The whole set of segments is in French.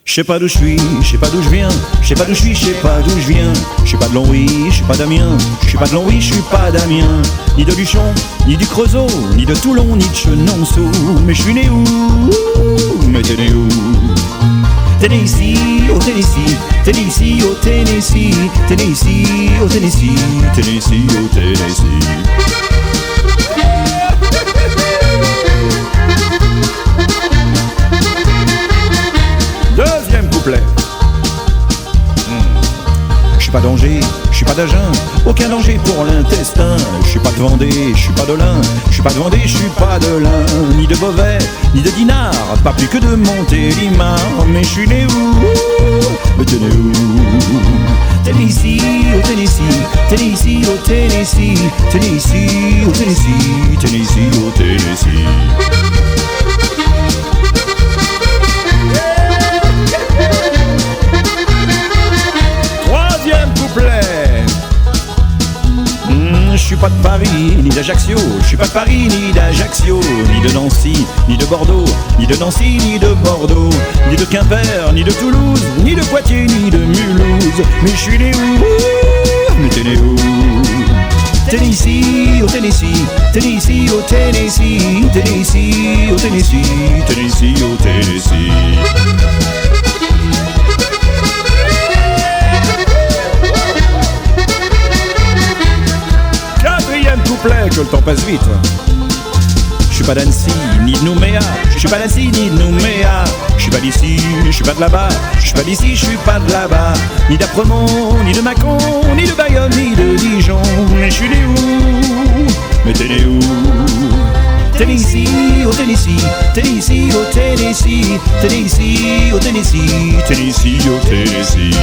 Je sais pas d'où je suis, je sais pas d'où je viens, je sais pas d'où je suis, je sais pas d'où je viens. Je suis pas de Longwy, je suis pas d'Amiens, je suis pas de Longwy, je suis pas d'Amiens. Ni de Luchon, ni du Creusot, ni de Toulon, ni de Chenonceau. Mais je suis né où? Mais t'es né où? T'es né ici, au Tennessee, t'es né ici, au Tennessee, t'es né ici, au Tennessee, t'es né ici, au Tennessee. Deuxième couplet. Je suis pas d'Angers, je suis pas d'Agen, aucun danger pour l'intestin. Je suis pas de Vendée, je suis pas de l'Ain, je suis pas de Vendée, je suis pas de l'Ain, ni de Beauvais, ni de Dinard, pas plus que de Montélimar. Mais je suis né où? Mais t'es né où? T'es né ici, au Tennessee, t'es né ici, au Tennessee, t'es né ici, au Tennessee, t'es né ici, au Tennessee. Je suis pas de Paris, ni d'Ajaccio, je suis pas de Paris, ni d'Ajaccio, ni de Nancy, ni de Bordeaux, ni de Nancy, ni de Bordeaux, ni de Quimper, ni de Toulouse, ni de Poitiers, ni de Mulhouse. Mais je suis né où? Mais t'es né où? T'es né ici, au Tennessee, t'es né ici, au Tennessee, t'es né ici, au Tennessee, t'es né ici, au Tennessee. Couplet, que le temps passe vite. Je suis pas d'Annecy, ni de Nouméa, je suis pas d'Annecy, ni de Nouméa. Je suis pas d'ici, je suis pas de là-bas, je suis pas d'ici, je suis pas de là-bas. Ni d'Apremont, ni de Mâcon, ni de Bayonne, ni de Dijon. Mais je suis né où? Mais t'es né où? T'es né ici, au Tennessee, t'es né ici, au Tennessee, t'es né ici, au Tennessee, t'es né ici, au Tennessee.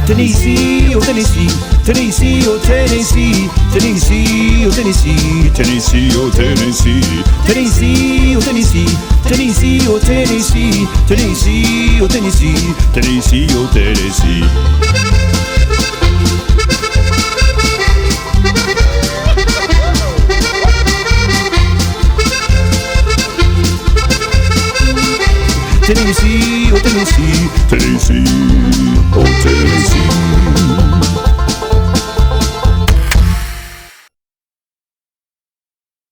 T'es né ici, au Tennessee, t'es né ici, au Tennessee, t'es né ici, au Tennessee, t'es né ici, au Tennessee, t'es né ici, au Tennessee, t'es né ici, au Tennessee, t'es né ici, au Tennessee, t'es né ici, au Tennessee. T'es né ici, au Tennessee, t'es né ici.